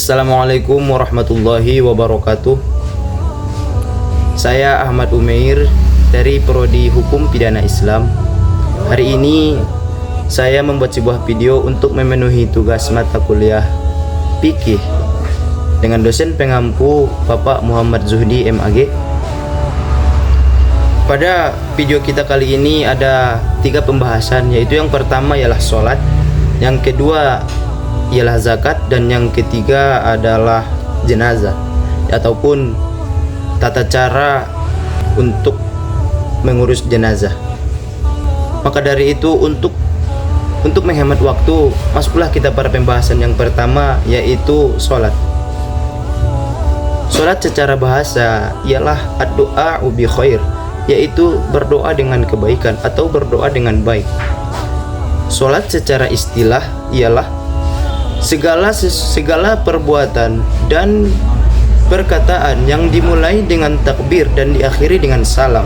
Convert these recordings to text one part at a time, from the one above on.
Assalamualaikum warahmatullahi wabarakatuh. Saya Ahmad Umair dari Prodi Hukum Pidana Islam. Hari ini saya membuat sebuah video untuk memenuhi tugas mata kuliah fikih dengan dosen pengampu Bapak Muhammad Zuhdi MAG. Pada video kita kali ini ada 3 pembahasan, yaitu yang pertama ialah sholat, yang kedua ialah zakat, dan yang ketiga adalah jenazah ataupun tata cara untuk mengurus jenazah. Maka dari itu untuk menghemat waktu, masuklah kita pada pembahasan yang pertama, yaitu sholat. Sholat secara bahasa ialah ad-du'a bi khair, yaitu berdoa dengan kebaikan atau berdoa dengan baik. Sholat secara istilah ialah segala perbuatan dan perkataan yang dimulai dengan takbir dan diakhiri dengan salam.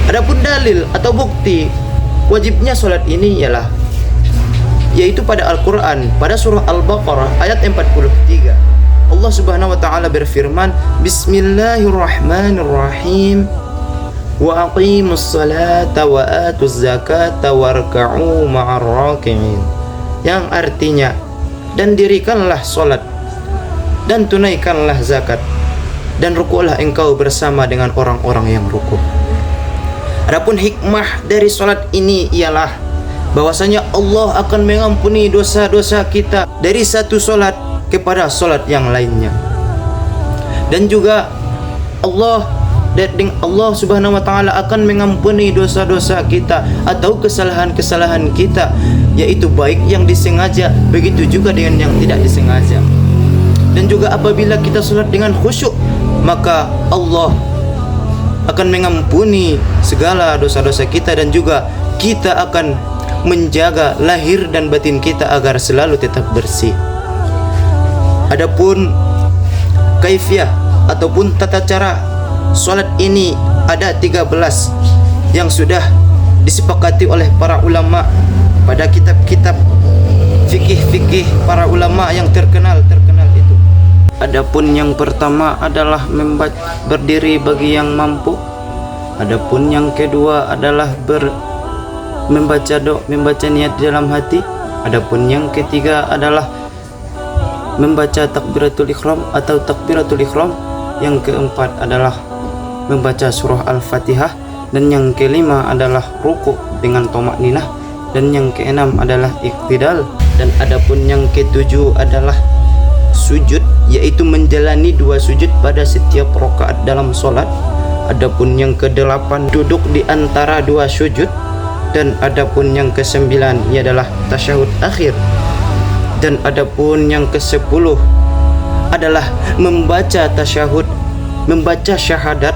Adapun dalil atau bukti wajibnya sholat ini ialah yaitu pada Al-Quran, pada surah Al-Baqarah ayat 43. Allah Subhanahu wa ta'ala berfirman, Bismillahirrahmanirrahim, wa aqimus salata wa atuz zakata warka'u ma'ar raki'in, yang artinya, dan dirikanlah solat dan tunaikanlah zakat dan rukulah engkau bersama dengan orang-orang yang ruku. Adapun hikmah dari solat ini ialah bahwasanya Allah akan mengampuni dosa-dosa kita dari satu solat kepada solat yang lainnya. Dan juga Allah Subhanahu wa ta'ala akan mengampuni dosa-dosa kita atau kesalahan-kesalahan kita, yaitu baik yang disengaja, begitu juga dengan yang tidak disengaja. Dan juga apabila kita sholat dengan khusyuk, maka Allah akan mengampuni segala dosa-dosa kita, dan juga kita akan menjaga lahir dan batin kita agar selalu tetap bersih. Adapun kaifiah ataupun tata cara sholat ini ada 13 yang sudah disepakati oleh para ulama pada kitab-kitab fikih para ulama yang terkenal itu. Adapun yang pertama adalah berdiri bagi yang mampu. Adapun yang kedua adalah membaca niat di dalam hati. Adapun yang ketiga adalah membaca takbiratul ihram atau takbiratul ihram. Yang keempat adalah membaca surah Al-Fatihah, dan yang kelima adalah ruku dengan tomakninah, dan yang keenam adalah iktidal, dan adapun yang ketujuh adalah sujud, yaitu menjalani 2 sujud pada setiap rakaat dalam solat. Adapun yang kedelapan duduk di antara 2 sujud, dan adapun yang kesembilan ia adalah tasyahud akhir, dan adapun yang ke-10 adalah membaca syahadat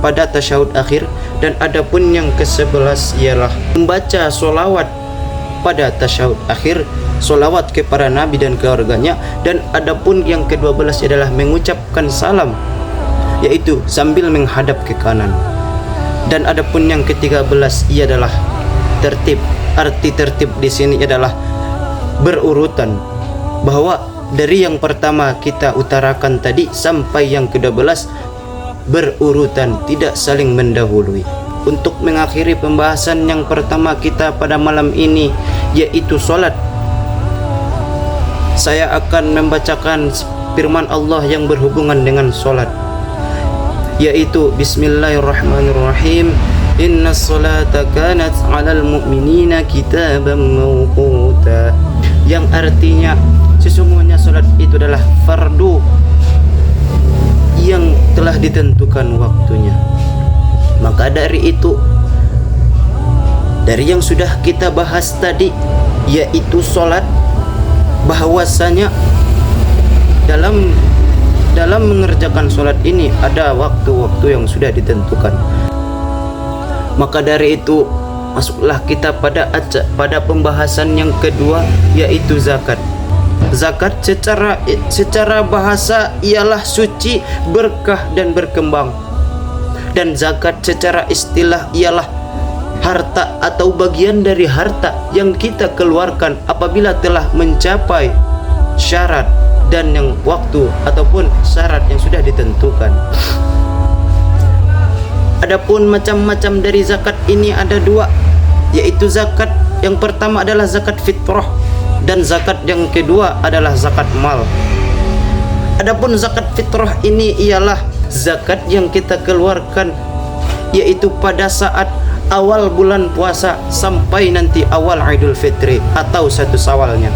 pada tasyahud akhir, dan adapun yang ke-11 ialah membaca solawat pada tasyahud akhir, solawat kepada Nabi dan keluarganya, dan adapun yang ke-12 adalah mengucapkan salam, yaitu sambil menghadap ke kanan. Dan adapun yang ke-13 ia adalah tertib. Arti tertib di sini adalah berurutan, bahwa dari yang pertama kita utarakan tadi sampai yang ke-12 berurutan, tidak saling mendahului. Untuk mengakhiri pembahasan yang pertama kita pada malam ini, yaitu solat, saya akan membacakan firman Allah yang berhubungan dengan solat, yaitu Bismillahirrahmanirrahim, Innas salata kanat 'alal mu'minina kitaban mawquta, yang artinya sesungguhnya solat itu adalah fardu yang telah ditentukan waktunya. Maka dari itu, dari yang sudah kita bahas tadi, yaitu solat, bahwasanya dalam mengerjakan solat ini ada waktu-waktu yang sudah ditentukan. Maka dari itu, masuklah kita pada pembahasan yang kedua, yaitu zakat. Zakat secara bahasa ialah suci, berkah dan berkembang. Dan zakat secara istilah ialah harta atau bagian dari harta yang kita keluarkan apabila telah mencapai syarat dan yang waktu ataupun syarat yang sudah ditentukan. Adapun macam-macam dari zakat ini ada dua, yaitu zakat yang pertama adalah zakat fitrah dan zakat yang kedua adalah zakat mal. Adapun zakat fitrah ini ialah zakat yang kita keluarkan yaitu pada saat awal bulan puasa sampai nanti awal Idul Fitri atau 1 Syawalnya.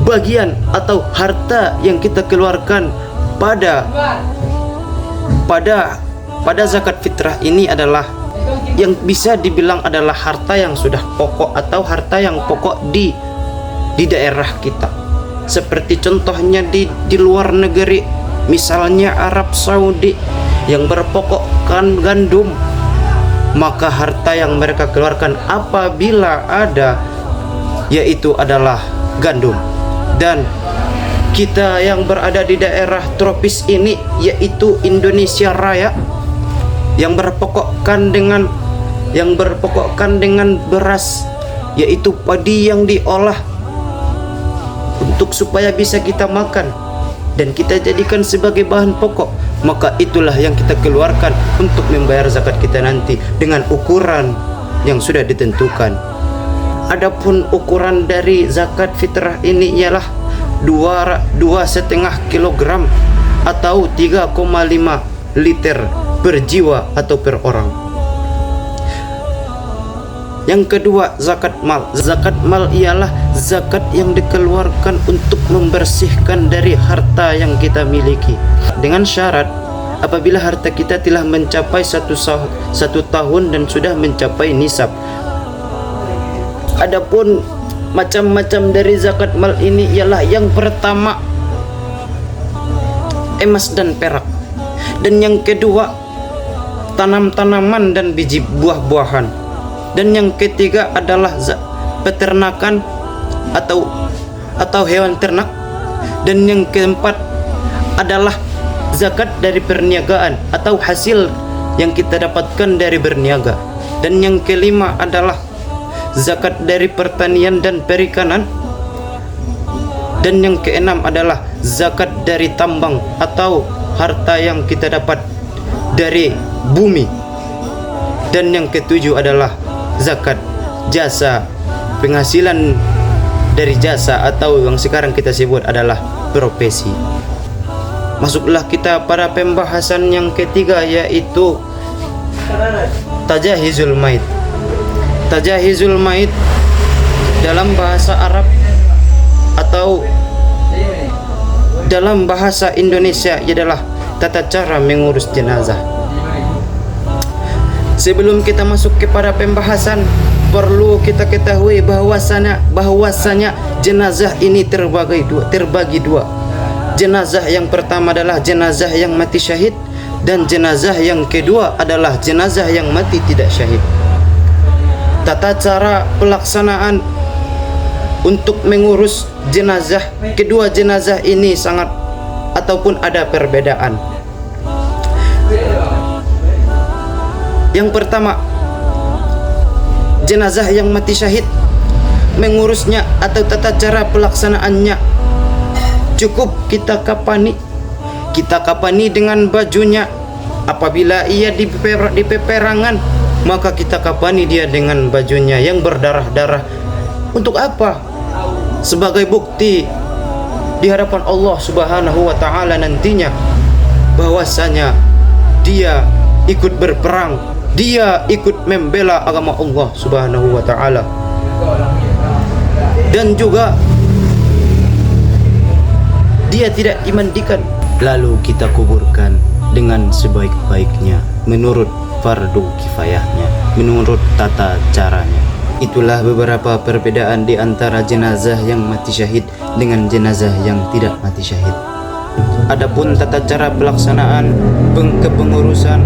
Bagian atau harta yang kita keluarkan pada zakat fitrah ini adalah yang bisa dibilang adalah harta yang sudah pokok atau harta yang pokok di daerah kita. Seperti contohnya di luar negeri, misalnya Arab Saudi yang berpokokkan gandum, maka harta yang mereka keluarkan apabila ada yaitu adalah gandum. Dan kita yang berada di daerah tropis ini yaitu Indonesia Raya yang berpokokkan dengan beras, yaitu padi yang diolah untuk supaya bisa kita makan dan kita jadikan sebagai bahan pokok, maka itulah yang kita keluarkan untuk membayar zakat kita nanti dengan ukuran yang sudah ditentukan. Adapun ukuran dari zakat fitrah ini ialah 2,5 kilogram atau 3,5 liter per jiwa atau per orang. Yang kedua, zakat mal. Zakat mal ialah zakat yang dikeluarkan untuk membersihkan dari harta yang kita miliki, dengan syarat apabila harta kita telah mencapai satu tahun dan sudah mencapai nisab. Adapun macam-macam dari zakat mal ini ialah yang pertama emas dan perak, dan yang kedua tanam-tanaman dan biji buah-buahan, dan yang ketiga adalah peternakan atau hewan ternak, dan yang keempat adalah zakat dari perniagaan atau hasil yang kita dapatkan dari berniaga, dan yang kelima adalah zakat dari pertanian dan perikanan, dan yang keenam adalah zakat dari tambang atau harta yang kita dapat dari bumi, dan yang ketujuh adalah zakat jasa, penghasilan dari jasa atau yang sekarang kita sebut adalah profesi. Masuklah kita pada pembahasan yang ketiga, yaitu tajahizul maid. Tajahizul maid dalam bahasa Arab atau dalam bahasa Indonesia adalah tata cara mengurus jenazah. Sebelum kita masuk kepada pembahasan, perlu kita ketahui bahwasanya jenazah ini terbagi dua. Jenazah yang pertama adalah jenazah yang mati syahid, dan jenazah yang kedua adalah jenazah yang mati tidak syahid. Tata cara pelaksanaan untuk mengurus jenazah kedua jenazah ini sangat ataupun ada perbedaan. Yang pertama, jenazah yang mati syahid, mengurusnya atau tata cara pelaksanaannya cukup kita kapani dengan bajunya. Apabila ia di peperangan, maka kita kapani dia dengan bajunya yang berdarah-darah. Untuk apa? Sebagai bukti di hadapan Allah Subhanahu wa taala nantinya bahwasanya dia ikut berperang, dia ikut membela agama Allah Subhanahu wa taala. Dan juga dia tidak dimandikan, lalu kita kuburkan dengan sebaik-baiknya menurut fardu kifayahnya, menurut tata caranya. Itulah beberapa perbedaan di antara jenazah yang mati syahid dengan jenazah yang tidak mati syahid. Adapun tata cara pelaksanaan kepengurusan,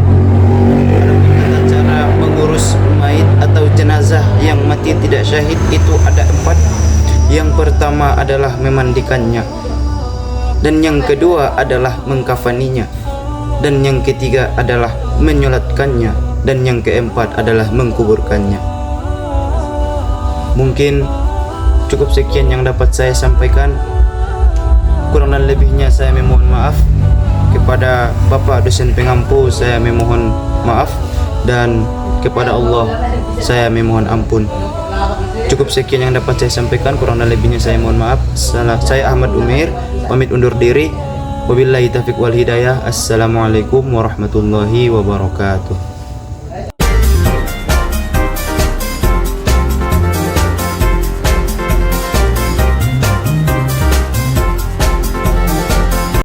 adapun tata cara mengurus mayit atau jenazah yang mati tidak syahid itu ada 4. Yang pertama adalah memandikannya, dan yang kedua adalah mengkafaninya, dan yang ketiga adalah menyolatkannya, dan yang keempat adalah mengkuburkannya. Mungkin Cukup sekian yang dapat saya sampaikan. Kurang dan lebihnya saya memohon maaf. Kepada Bapak dosen pengampu saya memohon maaf, dan kepada Allah saya memohon ampun. Cukup sekian yang dapat saya sampaikan, kurang dan lebihnya saya mohon maaf. Saya Ahmad Umair pamit undur diri. Wabillahi taufiq wal hidayah. Assalamualaikum warahmatullahi wabarakatuh.